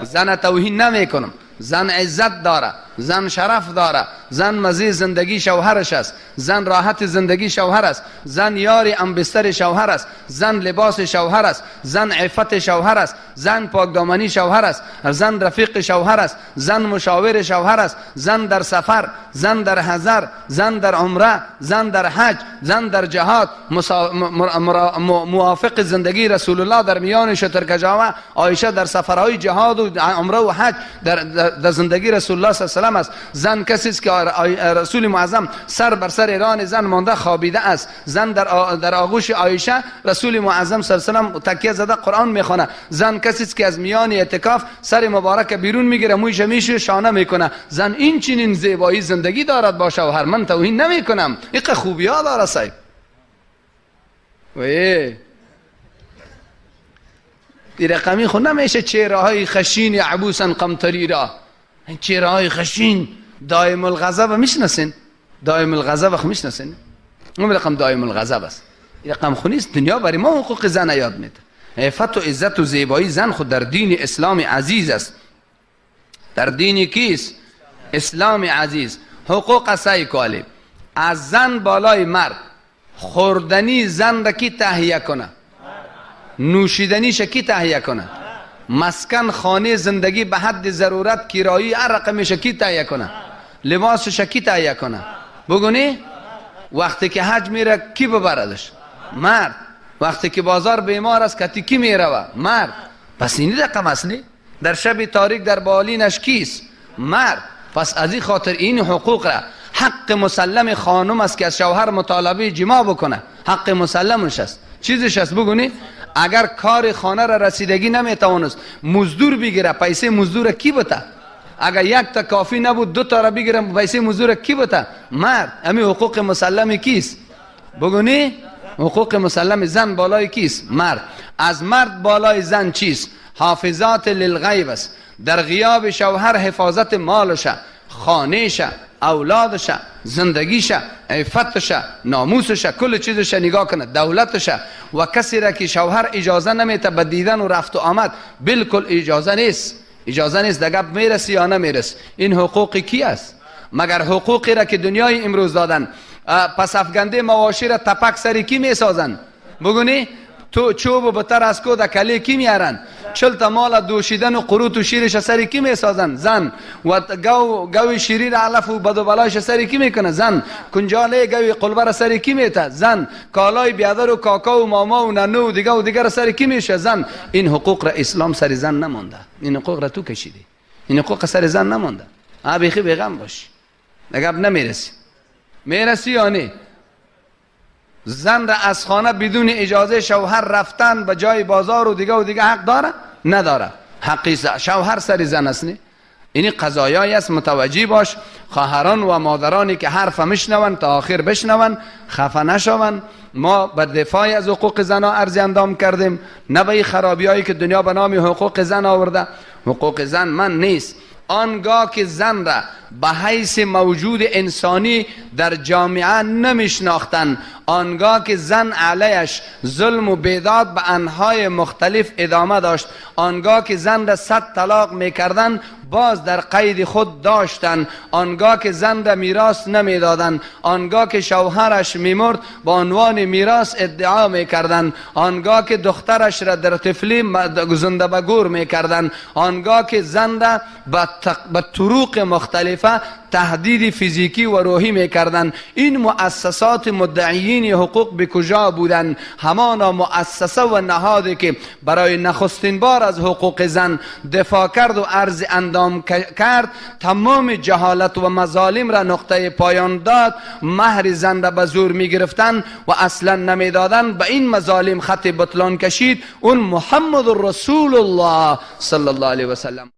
زن توهین نمی کنم. زن عزت داره، زن شرف داره، زن مزه زندگی شوهرش است، زن راحت زندگی شوهر است، زن یاری انبستر شوهر است، زن لباس شوهر است، زن عفت شوهر است، زن پاکدامنی شوهر است، زن رفیق شوهر است، زن مشاور شوهر است، زن در سفر، زن در حضر، زن در عمره، زن در حج، زن در جهاد موافق زندگی رسول الله در میان شترکجاوه عایشه در سفرهای جهاد و عمره و حج در زندگی رسول الله صلی الله علیه و است. زن کسی است که رسول معظم سر بر سر ایران زن مانده خوابیده است. زن در آغوش عایشه رسول معظم صلی الله علیه و تکیه زده قرآن میخونه. زن کسی است که از میان اعتکاف سر مبارک بیرون میگیره، مویش میشه شانه میکنه. زن این چنین زیبایی زندگی دارد با شوهر. من توهین نمیکنم، این خوبی ها داره صاحب. این رقمی خود نمیشه چهره های خشین عبوسن قمطری را. این چهره های خشین دائم الغضب میشناسین؟ دائم الغضب خو میشناسین؟ اون رقم دائم الغضب است. این رقم خو نیست. دنیا برای ما حقوق زن یاد میده. عفت و عزت و زیبایی زن خود در دین اسلام عزیز است. در دین کیست؟ اسلام عزیز. حقوق سعی کالی از زن بالای مرد. خوردنی زن را کی تهیه کنه؟ نوشیدنیش کی تهیه کنه؟ مسکن خانه زندگی به حد ضرورت کرایی هر رقمش کی تهیه کنه؟ لباسش کی تهیه کنه؟ بگونی وقتی که حج میره کی ببردش؟ مرد. وقتی که بازار بیمار است کتی کی میره؟ مرد. پس این رقم اصلی در شب تاریک در بالینش کیست؟ مرد. پس از این خاطر این حقوق را حق مسلم خانم است که از شوهر مطالبه جماع بکنه. حق مسلمش است. چیزش است بگونی اگر کار خانه را رسیدگی نمیتوانست مزدور بگیره، پیسه مزدور کی بده؟ اگر یک تا کافی نبود دو تا را بگیره، پیسه مزدور کی بده؟ مرد. همین حقوق مسلم کیست؟ بگونی حقوق مسلم زن بالای کیست؟ مرد. از مرد بالای زن چیست؟ حافظات للغیب است. در غیاب شوهر حفاظت مالشه، خانهشه، اولادش، زندگیش، عفتش، ناموسش، کل چیزش نگاه کنه، دولتش. و کسی را که شوهر اجازه نمیته به دیدن و رفت و آمد بالکل اجازه نیست. اجازه نیست. دگب میرسی یا نمیرس. این حقوق کی است؟ مگر حقوقی را که دنیای امروز دادن پس افگنده مواشی را تپک سری کی میسازن؟ بگونی تو چوب و بتر از کو در کله کی میارن؟ چلتا مال دوشیدن و قروت و شیرش سری کی میسازن؟ زن. و گوی شیرین علف و بد و بلاش سری کی میکنه؟ زن. کنجاله گوی قلبر سری کی میته؟ زن. کالای بیادر و کاکا و ماما و ننو و دیگر سری کی میشه؟ زن. این حقوق را اسلام سر زن نمونده. این حقوق را تو کشیدی. این حقوق سر زن نمونده. بیخی بیغم باش. نگب نمیرسی. میرسی یا نه؟ زن را از خانه بدون اجازه شوهر رفتن به جای بازار و دیگه حق داره؟ نداره. حقی شوهر سر زن است. نه این قضایایی است. متوجه باش. خواهران و مادرانی که حرف میشنون تا آخر بشنون، خفه نشون. ما به دفاع از حقوق زن ها عرض اندام کردیم، نه به خرابیایی که دنیا به نام حقوق زن آورده. حقوق زن من نیست. آنگاه که زن را به حیث موجود انسانی در جامعه نمیشناختن، آنگاه که زن علیش ظلم و بیداد به انهای مختلف ادامه داشت، آنگاه که زن را 100 طلاق میکردن باز در قید خود داشتن، آنگاه که زن را میراث نمیدادن، آنگاه که شوهرش میمرد با عنوان میراث ادعا میکردن، آنگاه که دخترش را در طفلی زنده به گور میکردن، آنگاه که زن را به طرق مختلفه تهدید فیزیکی و روحی میکردن. این مؤسسات مدعیین حقوق به کجا بودن؟ همانا مؤسسه و نهادی که برای نخستین بار از حقوق زن دفاع کرد و عرض اندام کرد، تمام جهالت و مظالم را نقطه پایان داد. مهر زن را به زور میگرفتن و اصلا نمیدادن. به این مظالم خط بطلان کشید اون محمد رسول الله صلی الله علیه و سلم.